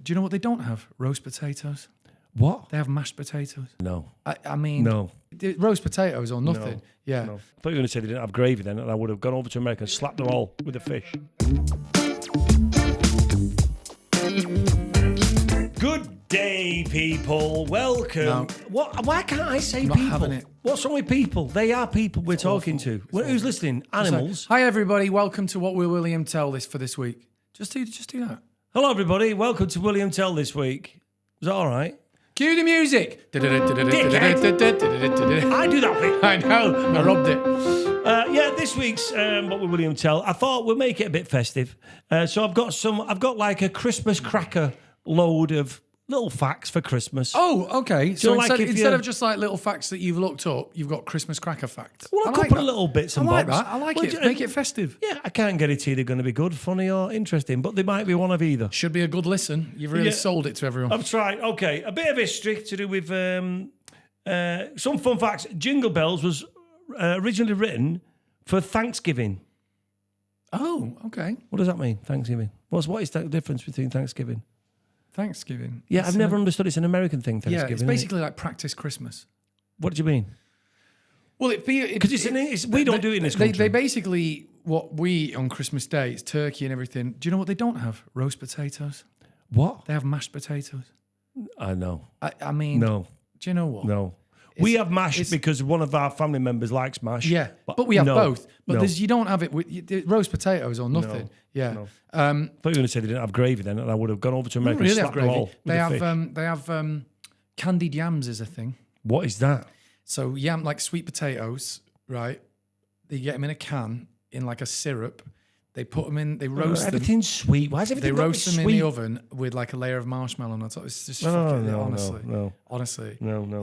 Do you know what they don't have? Roast potatoes. What? They have mashed potatoes. No. I mean, No. roast potatoes or nothing. No. Yeah. No. I thought you were going to say they didn't have gravy then, and I would have gone over to America and slapped them all with the fish. Good day, people. Welcome. No. What? Why can't I say Not people? having it. What's wrong with people? They are people we're talking awful. to. Who's listening? Animals. Hi everybody, welcome to What Will William Tell for this week. Just do that. Hello, everybody. Welcome to William Tell this week. Is that all right? Cue the music. I do that bit. I know, I robbed it. This week's What Will William Tell, I thought we'll make it a bit festive. So I've got like a Christmas cracker load of little facts for Christmas. Oh, okay. So like instead of just like little facts that you've looked up, you've got Christmas cracker facts. Well, a couple of little bits and I like bobs. that. I like Well, it. Make it festive. Yeah, I can't get it either going to be good, funny or interesting, but they might be one of either. Should be a good listen. You've really sold it to everyone. I've tried. Okay, a bit of history to do with some fun facts. Jingle Bells was originally written for Thanksgiving. Oh, okay. What does that mean, Thanksgiving? What is the difference between Thanksgiving? Thanksgiving. Yeah, I've never understood. It's an American thing, Thanksgiving. Yeah, it's basically like practice Christmas. What do you mean? Well, Because we don't do it in this country. They basically, what we eat on Christmas Day, it's turkey and everything. Do you know what they don't have? Roast potatoes. What? They have mashed potatoes. I know. I mean, No. do you know what? No. We have mash because one of our family members likes mash. Yeah, but we have both. But no. you don't have it with roast potatoes or nothing. Yeah. No. I thought you were going to say they didn't have gravy then, and I would have gone over to America and Really have slapped them all gravy. with They have candied yams is a thing. What is that? So yam, like sweet potatoes, right? They get them in a can in like a syrup. They put them in. They roast them. Everything's sweet. Why is They everything roast them sweet? in the oven with like a layer of marshmallow on top. It's just honestly. No.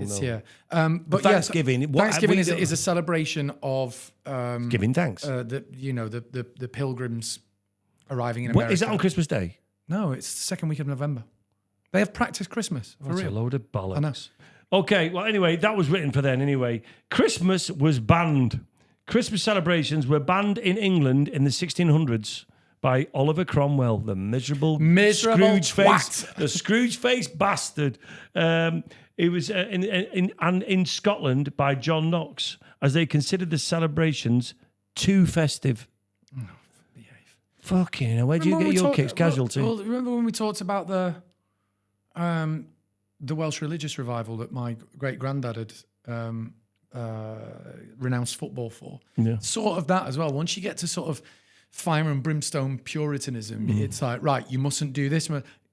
It's, no. yeah. But But Thanksgiving. Thanksgiving is a celebration of Giving thanks. the pilgrims arriving in What, America. is that on Christmas Day? No, it's the second week of November. They have practice Christmas for That's real. a load of bollocks. I know. Okay, well, anyway, that was written for then anyway. Christmas was banned. Christmas celebrations were banned in England in the 1600s by Oliver Cromwell, the miserable Scrooge-faced, the Scrooge-faced bastard. It was in Scotland by John Knox, as they considered the celebrations too festive. Oh, behave. Fucking hell, where do you get your kicks, casualty? Well, remember when we talked about the Welsh religious revival that my great-granddad had renounced football for? Yeah. Sort of that as well. Once you get to sort of fire and brimstone Puritanism, it's like, right, you mustn't do this.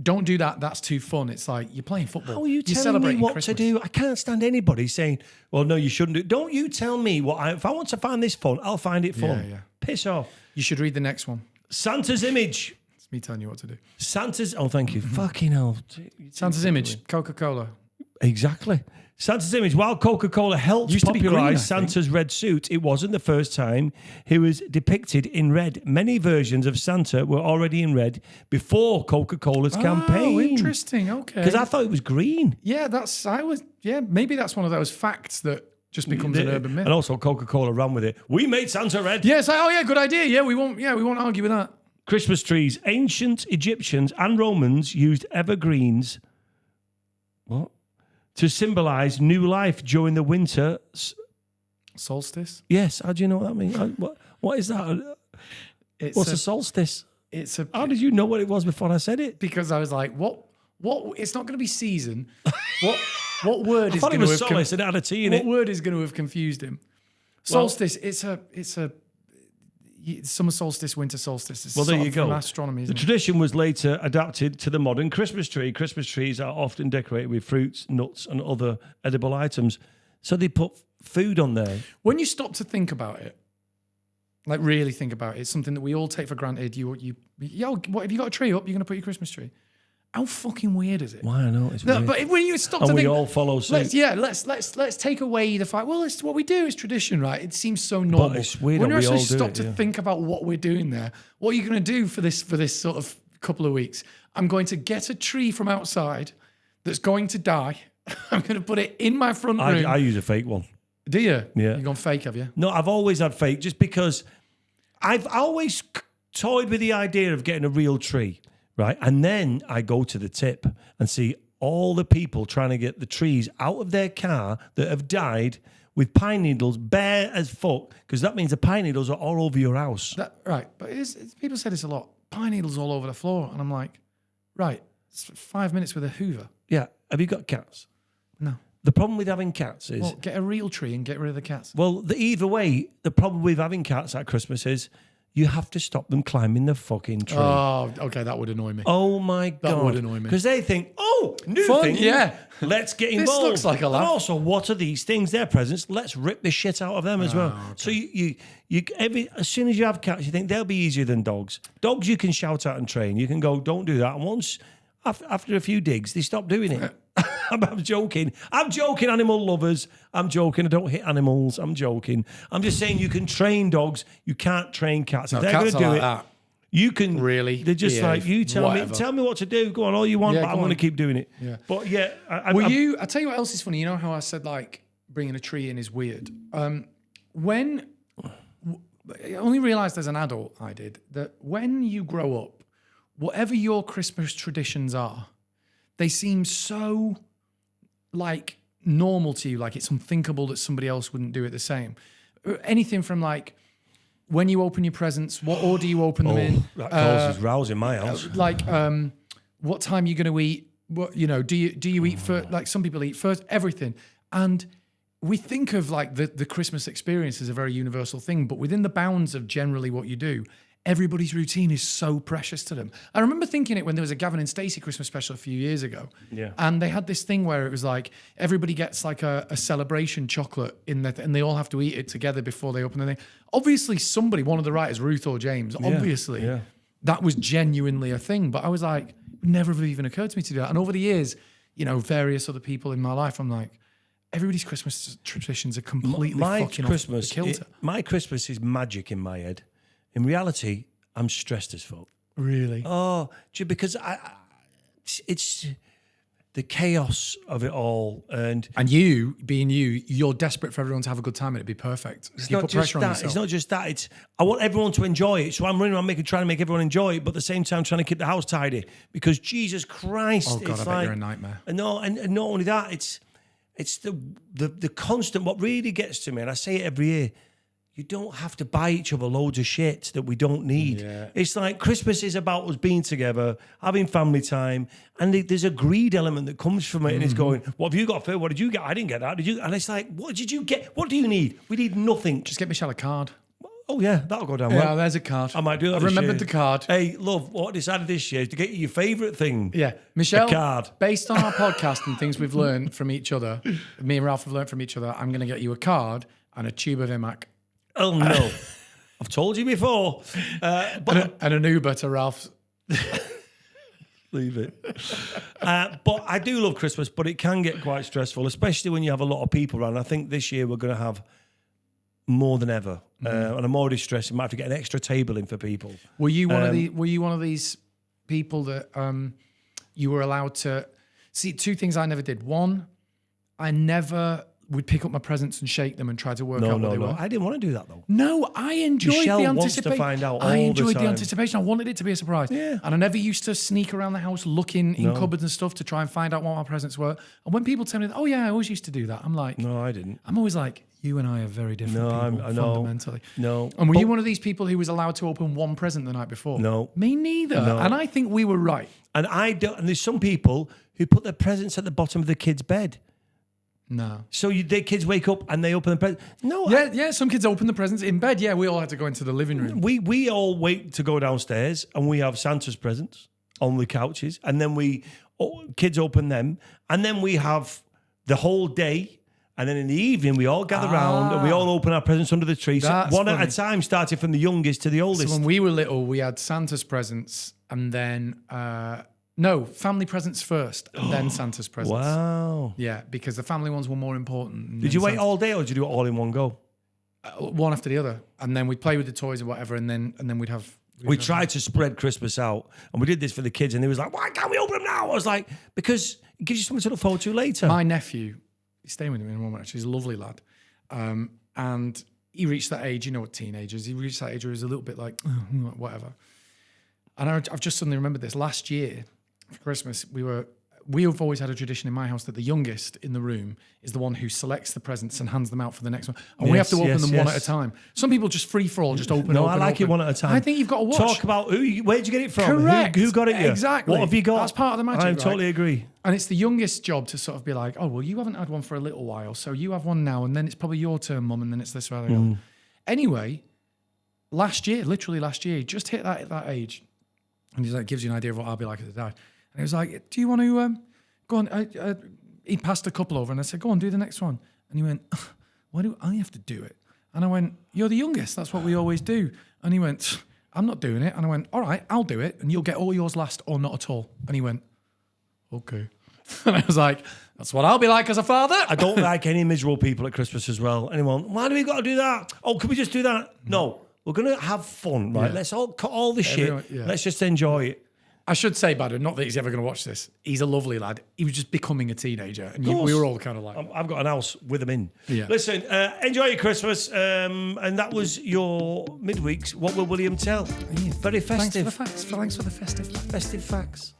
Don't do that. That's too fun. It's like you're playing football. How are you telling me celebrating what Christmas. to do? I can't stand anybody saying, well, no, you shouldn't do. Don't you tell me if I want to find this fun, I'll find it fun. Yeah. Piss off. You should read the next one. Santa's image. It's me telling you what to do. Oh, thank you. Fucking hell. Santa's image, Coca-Cola. Exactly. Santa's image. While Coca-Cola helped Used to be green, I popularise think. Santa's red suit, it wasn't the first time he was depicted in red. Many versions of Santa were already in red before Coca-Cola's campaign. Oh, interesting. Okay. Because I thought it was green. Yeah, maybe that's one of those facts that just becomes an urban myth. And also Coca-Cola ran with it. We made Santa red. Yeah, it's like, good idea. Yeah, we won't argue with that. Christmas trees. Ancient Egyptians and Romans used evergreens. What? To symbolise new life during the winter. Solstice? Yes. How do you know what that means? What is that? What's a solstice? How did you know what it was before I said it? Because I was like, what? It's not going to be season. What word I is thought going it to was have solace and it had a T in what it. word is going to have confused him? Solstice. It's a summer solstice, winter solstice. It's Well, there sort you of go. From astronomy, The isn't it? tradition was later adapted to the modern Christmas tree. Christmas trees are often decorated with fruits, nuts, and other edible items. So they put food on there. When you stop to think about it, like really think about it, it's something that we all take for granted. What have you got a tree up? You're going to put your Christmas tree. How fucking weird is it? Why I know it's No, weird. but when you stop And to we think, all follow suit. let's take away the fact. Well, it's what we do is tradition, right? It seems so normal. But it's weird when that you we actually all do stop it, to yeah. think about what we're doing there, what are you going to do for this sort of couple of weeks? I'm going to get a tree from outside that's going to die. I'm going to put it in my front room. I use a fake one. Do you? Yeah. You've gone fake, have you? No, I've always had fake just because I've always toyed with the idea of getting a real tree. right? And then I go to the tip and see all the people trying to get the trees out of their car that have died with pine needles bare as fuck, because that means the pine needles are all over your house. Right, but people say this a lot. Pine needles all over the floor, and I'm like, right, it's 5 minutes with a Hoover. Yeah. Have you got cats? No. The problem with having cats is... Well, get a real tree and get rid of the cats. Well, either way, the problem with having cats at Christmas is you have to stop them climbing the fucking tree. Oh, okay, that would annoy me. Oh my God. That would annoy me. Because they think, new Fun, thing. yeah. Let's get involved. This looks like a laugh. And also, what are these things? They're presents. Let's rip the shit out of them as well. Okay. So as soon as you have cats, you think they'll be easier than dogs. Dogs you can shout at and train. You can go, don't do that. And once, after a few digs, they stop doing it. I'm joking. I'm joking, animal lovers. I'm joking. I don't hit animals. I'm joking. I'm just saying you can train dogs. You can't train cats. If they're going to do it, you can. Really? They're just like, you tell me what to do. Go on, all you want, but I'm going to keep doing it. Yeah. But yeah. I tell you what else is funny. You know how I said, like, bringing a tree in is weird? I only realised as an adult, I did, that when you grow up, whatever your Christmas traditions are, they seem so... like normal to you, like it's unthinkable that somebody else wouldn't do it the same. Anything from like when you open your presents, what order you open them in. That causes rows in my house. Like what time you're going to eat. What do you eat first? Like some people eat first. Everything. And we think of like the Christmas experience as a very universal thing, but within the bounds of generally what you do, everybody's routine is so precious to them. I remember thinking it when there was a Gavin and Stacey Christmas special a few years ago. Yeah. And they had this thing where it was like everybody gets like a celebration chocolate and they all have to eat it together before they open the thing. Obviously, one of the writers, Ruth or James, obviously that was genuinely a thing. But I was like, it never have even occurred to me to do that. And over the years, various other people in my life, I'm like, everybody's Christmas traditions are completely fucking off the kilter. My Christmas is magic in my head. In reality, I'm stressed as fuck. Really? Oh, because it's the chaos of it all, and you being you're desperate for everyone to have a good time and it'd be perfect. It's not just that. It's not just that. I want everyone to enjoy it, so I'm running around trying to make everyone enjoy it, but at the same time trying to keep the house tidy. Because Jesus Christ, oh God, I bet you're a nightmare. And not only that, it's the constant. What really gets to me, and I say it every year. You don't have to buy each other loads of shit that we don't need. Yeah. It's like Christmas is about us being together, having family time, and there's a greed element that comes from it. And it's going, what have you got, Phil? What did you get? I didn't get that. Did you? And it's like, what did you get? What do you need? We need nothing. Just get Michelle a card. Oh, yeah, that'll go down well. Yeah, there's a card. I might do that. I remembered the card. Hey, love, what I decided this year is to get you your favourite thing. Yeah. Michelle, a card. Based on our podcast and things we've learned from each other, me and Ralph have learned from each other, I'm going to get you a card and a tube of Imac. Oh, no. I've told you before. And an Uber to Ralph's. Leave it. But I do love Christmas, but it can get quite stressful, especially when you have a lot of people around. I think this year we're going to have more than ever. And I'm already stressed. I might have to get an extra table in for people. Were you one of these people that you were allowed to... See, two things I never did. One, I never... would pick up my presents and shake them and try to work out what they were. I didn't want to do that though. No, I enjoyed the anticipation. Wants to find out all I enjoyed the the anticipation. I wanted it to be a surprise. Yeah. And I never used to sneak around the house looking in cupboards and stuff to try and find out what my presents were. And when people tell me, oh yeah, I always used to do that, I'm like... No, I didn't. I'm always like, you and I are very different people, fundamentally. No. And were you one of these people who was allowed to open one present the night before? No. Me neither. No. And I think we were right. And I don't. And there's some people who put their presents at the bottom of the kid's bed. No. So their kids wake up and they open the present. No. Yeah. Some kids open the presents in bed. Yeah, we all had to go into the living room. We all wait to go downstairs and we have Santa's presents on the couches, and then kids open them, and then we have the whole day. And then in the evening, we all gather round and we all open our presents under the tree. So one at a time, starting from the youngest to the oldest. So when we were little, we had Santa's presents and then... family presents first and then Santa's presents. Wow. Yeah, because the family ones were more important. Did you wait all day or did you do it all in one go? One after the other. And then we'd play with the toys or whatever, and then we'd have... We tried to spread Christmas out, and we did this for the kids, and they was like, why can't we open them now? I was like, because it gives you something to look forward to later. My nephew, he's staying with me in a moment, actually. He's a lovely lad. And he reached that age, you know what teenagers, he reached that age where he was a little bit like, whatever. And I've just suddenly remembered this. Last year for Christmas, we've always had a tradition in my house that the youngest in the room is the one who selects the presents and hands them out for the next one. And we have to open them one at a time. Some people just free for all, just open. No, I like it one at a time. I think you've got to watch. Talk about where'd you get it from? Correct. Who got it? You? Exactly. What have you got? That's part of the magic. I totally agree. And it's the youngest job to sort of be like, oh, well, you haven't had one for a little while, so you have one now, and then it's probably your turn, Mum, and then it's this or that. Anyway, literally last year, he just hit that age. And he's like, gives you an idea of what I'll be like as a dad. And he was like, do you want to go on? He passed a couple over and I said, go on, do the next one. And he went, why do I have to do it? And I went, you're the youngest. That's what we always do. And he went, I'm not doing it. And I went, all right, I'll do it. And you'll get all yours last or not at all. And he went, okay. And I was like, that's what I'll be like as a father. I don't like any miserable people at Christmas as well. Anyone, why do we got to do that? Oh, can we just do that? No. We're going to have fun, right? Yeah. Let's all cut all the shit. Yeah. Let's just enjoy it. I should say, Badder, not that he's ever going to watch this. He's a lovely lad. He was just becoming a teenager. And we were all kind of like... I've got an house with him in. Yeah. Listen, enjoy your Christmas. And that was your midweeks. What will William tell? Yeah. Very festive. Thanks for the facts. Festive Facts.